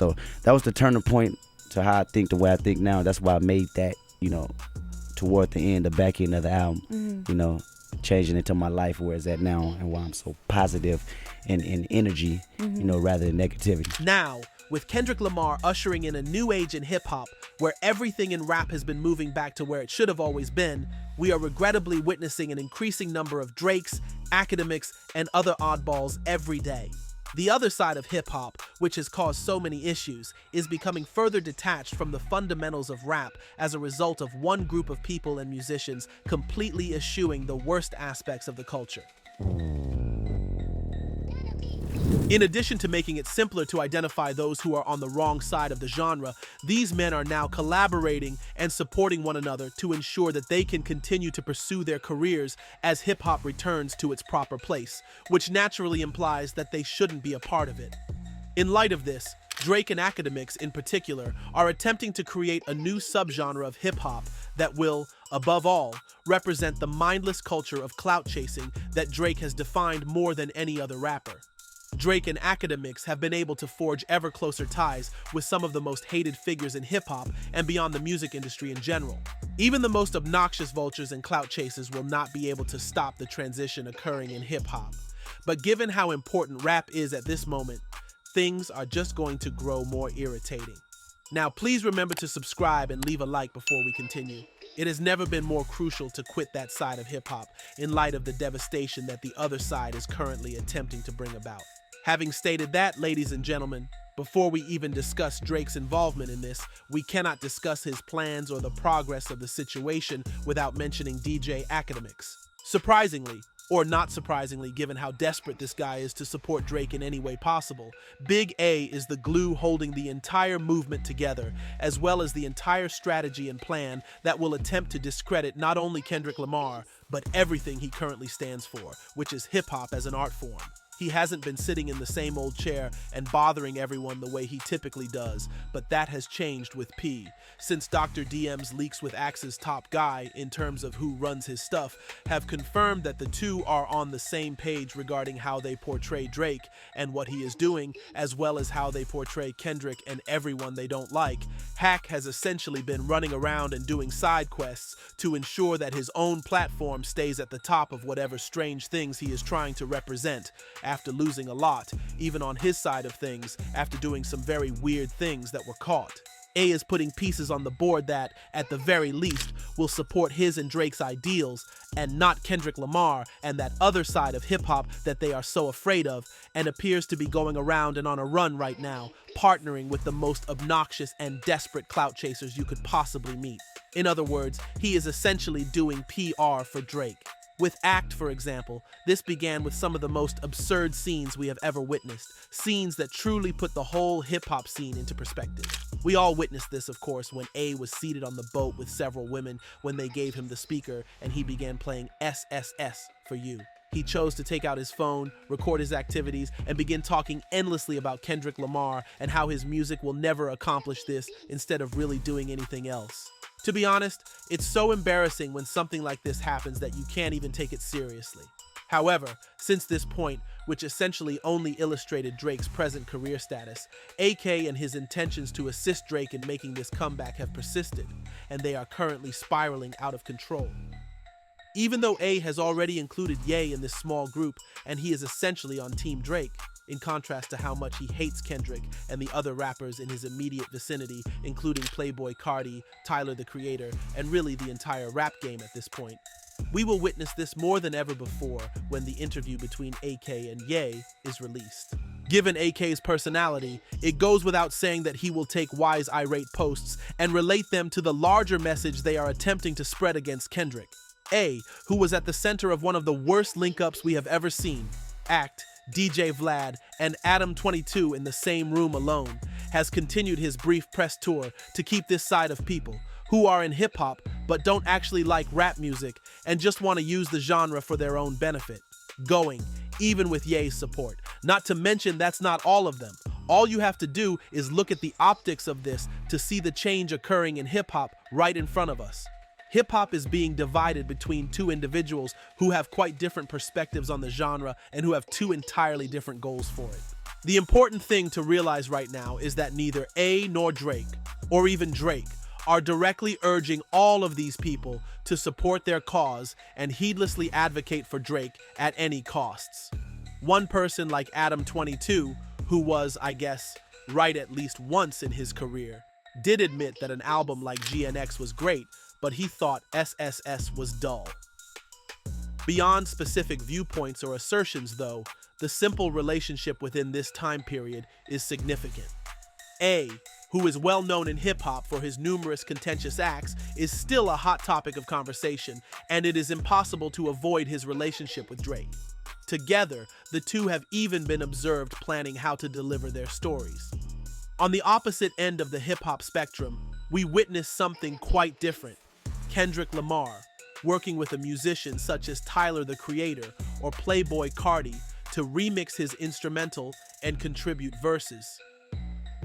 So that was the turning point to how I think the way I think now. That's why I made that, toward the end, the back end of the album, changing into my life where it's at now and why I'm so positive and in energy, rather than negativity. Now, with Kendrick Lamar ushering in a new age in hip-hop, where everything in rap has been moving back to where it should have always been, we are regrettably witnessing an increasing number of Drakes, Akademiks, and other oddballs every day. The other side of hip-hop, which has caused so many issues, is becoming further detached from the fundamentals of rap as a result of one group of people and musicians completely eschewing the worst aspects of the culture. In addition to making it simpler to identify those who are on the wrong side of the genre, these men are now collaborating and supporting one another to ensure that they can continue to pursue their careers as hip-hop returns to its proper place, which naturally implies that they shouldn't be a part of it. In light of this, Drake and Akademiks in particular are attempting to create a new subgenre of hip-hop that will, above all, represent the mindless culture of clout chasing that Drake has defined more than any other rapper. Drake and Akademiks have been able to forge ever closer ties with some of the most hated figures in hip-hop and beyond the music industry in general. Even the most obnoxious vultures and clout chasers will not be able to stop the transition occurring in hip-hop. But given how important rap is at this moment, things are just going to grow more irritating. Now, please remember to subscribe and leave a like before we continue. It has never been more crucial to quit that side of hip-hop in light of the devastation that the other side is currently attempting to bring about. Having stated that, ladies and gentlemen, before we even discuss Drake's involvement in this, we cannot discuss his plans or the progress of the situation without mentioning DJ Akademiks. Surprisingly, or not surprisingly given how desperate this guy is to support Drake in any way possible, Big A is the glue holding the entire movement together, as well as the entire strategy and plan that will attempt to discredit not only Kendrick Lamar, but everything he currently stands for, which is hip-hop as an art form. He hasn't been sitting in the same old chair and bothering everyone the way he typically does, but that has changed with P. Since Dr. DM's leaks with Axe's top guy, in terms of who runs his stuff, have confirmed that the two are on the same page regarding how they portray Drake and what he is doing, as well as how they portray Kendrick and everyone they don't like, Hack has essentially been running around and doing side quests to ensure that his own platform stays at the top of whatever strange things he is trying to represent, after losing a lot, even on his side of things, after doing some very weird things that were caught. A is putting pieces on the board that, at the very least, will support his and Drake's ideals, and not Kendrick Lamar and that other side of hip-hop that they are so afraid of, and appears to be going around and on a run right now, partnering with the most obnoxious and desperate clout chasers you could possibly meet. In other words, he is essentially doing PR for Drake. With Act, for example, this began with some of the most absurd scenes we have ever witnessed, scenes that truly put the whole hip-hop scene into perspective. We all witnessed this, of course, when A was seated on the boat with several women when they gave him the speaker and he began playing SSS for you. He chose to take out his phone, record his activities, and begin talking endlessly about Kendrick Lamar and how his music will never accomplish this instead of really doing anything else. To be honest, it's so embarrassing when something like this happens that you can't even take it seriously. However, since this point, which essentially only illustrated Drake's present career status, AK and his intentions to assist Drake in making this comeback have persisted, and they are currently spiraling out of control. Even though A has already included Ye in this small group, and he is essentially on Team Drake, in contrast to how much he hates Kendrick and the other rappers in his immediate vicinity, including Playboi Carti, Tyler the Creator, and really the entire rap game at this point. We will witness this more than ever before when the interview between AK and Ye is released. Given AK's personality, it goes without saying that he will take wise irate posts and relate them to the larger message they are attempting to spread against Kendrick. A, who was at the center of one of the worst link-ups we have ever seen, Act, DJ Vlad, and Adam22 in the same room alone, has continued his brief press tour to keep this side of people, who are in hip-hop but don't actually like rap music and just want to use the genre for their own benefit, going, even with Ye's support. Not to mention that's not all of them. All you have to do is look at the optics of this to see the change occurring in hip-hop right in front of us. Hip-hop is being divided between two individuals who have quite different perspectives on the genre and who have two entirely different goals for it. The important thing to realize right now is that neither A nor Drake, or even Drake, are directly urging all of these people to support their cause and heedlessly advocate for Drake at any costs. One person like Adam22, who was, I guess, right at least once in his career, did admit that an album like GNX was great, but he thought SSS was dull. Beyond specific viewpoints or assertions, though, the simple relationship within this time period is significant. A, who is well known in hip-hop for his numerous contentious acts, is still a hot topic of conversation, and it is impossible to avoid his relationship with Drake. Together, the two have even been observed planning how to deliver their stories. On the opposite end of the hip-hop spectrum, we witness something quite different. Kendrick Lamar, working with a musician such as Tyler the Creator or Playboi Carti to remix his instrumental and contribute verses.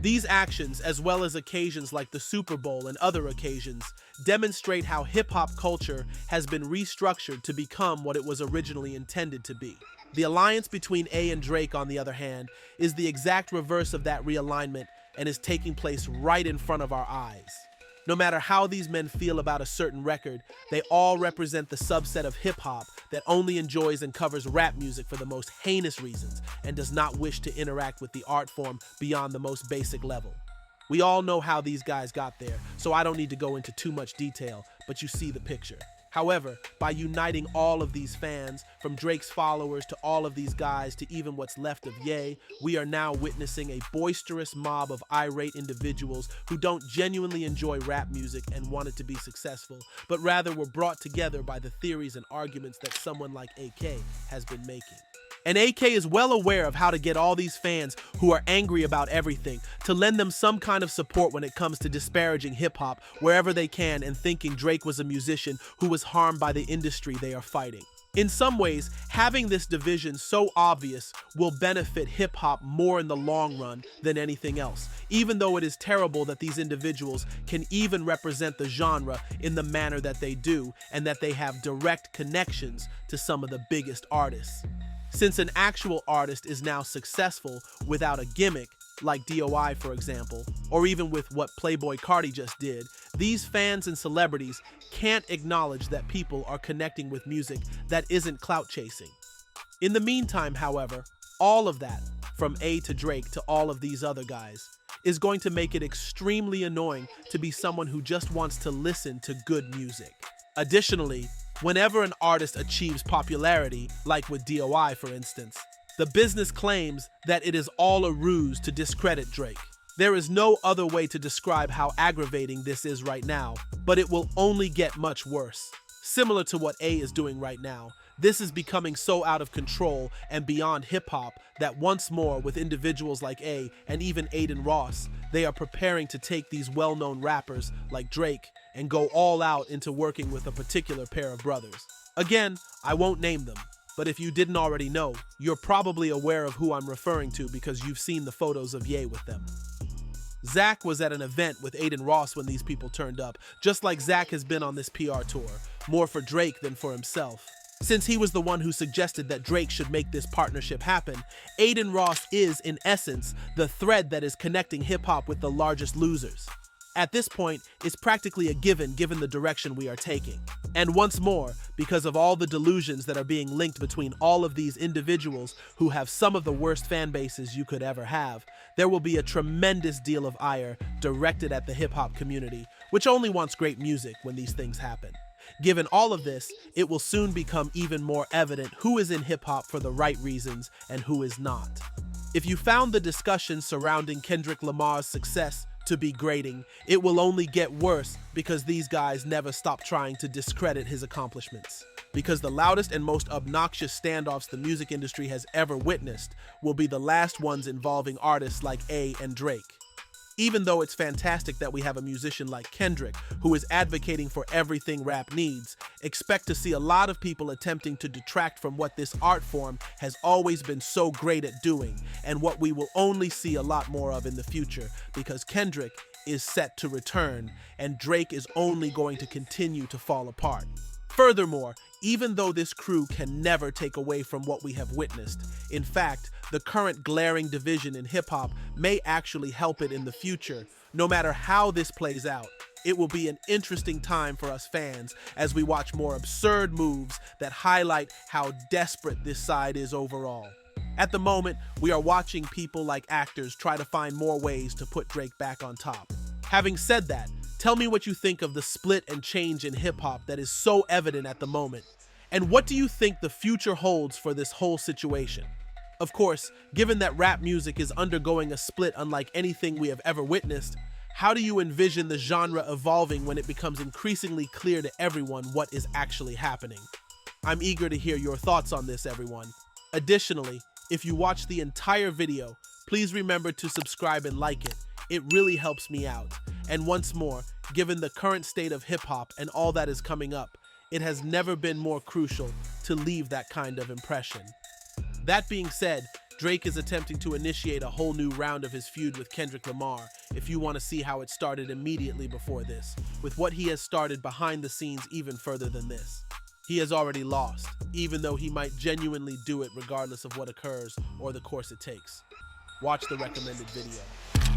These actions, as well as occasions like the Super Bowl and other occasions, demonstrate how hip-hop culture has been restructured to become what it was originally intended to be. The alliance between A and Drake, on the other hand, is the exact reverse of that realignment and is taking place right in front of our eyes. No matter how these men feel about a certain record, they all represent the subset of hip-hop that only enjoys and covers rap music for the most heinous reasons and does not wish to interact with the art form beyond the most basic level. We all know how these guys got there, so I don't need to go into too much detail, but you see the picture. However, by uniting all of these fans, from Drake's followers to all of these guys to even what's left of Ye, we are now witnessing a boisterous mob of irate individuals who don't genuinely enjoy rap music and want it to be successful, but rather were brought together by the theories and arguments that someone like AK has been making. And AK is well aware of how to get all these fans who are angry about everything to lend them some kind of support when it comes to disparaging hip-hop wherever they can and thinking Drake was a musician who was harmed by the industry they are fighting. In some ways, having this division so obvious will benefit hip-hop more in the long run than anything else, even though it is terrible that these individuals can even represent the genre in the manner that they do and that they have direct connections to some of the biggest artists. Since an actual artist is now successful without a gimmick, like DOI for example, or even with what Playboi Carti just did, these fans and celebrities can't acknowledge that people are connecting with music that isn't clout chasing. In the meantime, however, all of that, from A to Drake to all of these other guys, is going to make it extremely annoying to be someone who just wants to listen to good music. Additionally, whenever an artist achieves popularity, like with DOI for instance, the business claims that it is all a ruse to discredit Drake. There is no other way to describe how aggravating this is right now, but it will only get much worse. Similar to what A is doing right now, this is becoming so out of control and beyond hip-hop that once more, with individuals like A and even Aiden Ross, they are preparing to take these well-known rappers like Drake and go all out into working with a particular pair of brothers. Again, I won't name them, but if you didn't already know, you're probably aware of who I'm referring to because you've seen the photos of Ye with them. Zach was at an event with Aiden Ross when these people turned up, just like Zach has been on this PR tour, more for Drake than for himself. Since he was the one who suggested that Drake should make this partnership happen, Aiden Ross is, in essence, the thread that is connecting hip-hop with the largest losers. At this point, it's practically a given the direction we are taking. And once more, because of all the delusions that are being linked between all of these individuals who have some of the worst fan bases you could ever have, there will be a tremendous deal of ire directed at the hip-hop community, which only wants great music when these things happen. Given all of this, it will soon become even more evident who is in hip-hop for the right reasons and who is not. If you found the discussion surrounding Kendrick Lamar's success to be grating, it will only get worse because these guys never stop trying to discredit his accomplishments. Because the loudest and most obnoxious standoffs the music industry has ever witnessed will be the last ones involving artists like A and Drake. Even though it's fantastic that we have a musician like Kendrick who is advocating for everything rap needs, expect to see a lot of people attempting to detract from what this art form has always been so great at doing, and what we will only see a lot more of in the future, because Kendrick is set to return and Drake is only going to continue to fall apart. Furthermore, Even though this crew can never take away from what we have witnessed. In fact, the current glaring division in hip-hop may actually help it in the future. No matter how this plays out, it will be an interesting time for us fans as we watch more absurd moves that highlight how desperate this side is overall. At the moment, we are watching people like actors try to find more ways to put Drake back on top. Having said that, tell me what you think of the split and change in hip-hop that is so evident at the moment. And what do you think the future holds for this whole situation? Of course, given that rap music is undergoing a split unlike anything we have ever witnessed, how do you envision the genre evolving when it becomes increasingly clear to everyone what is actually happening? I'm eager to hear your thoughts on this, everyone. Additionally, if you watch the entire video, please remember to subscribe and like it. It really helps me out. And once more, given the current state of hip-hop and all that is coming up, it has never been more crucial to leave that kind of impression. That being said, Drake is attempting to initiate a whole new round of his feud with Kendrick Lamar, if you want to see how it started immediately before this, with what he has started behind the scenes even further than this. He has already lost, even though he might genuinely do it regardless of what occurs or the course it takes. Watch the recommended video.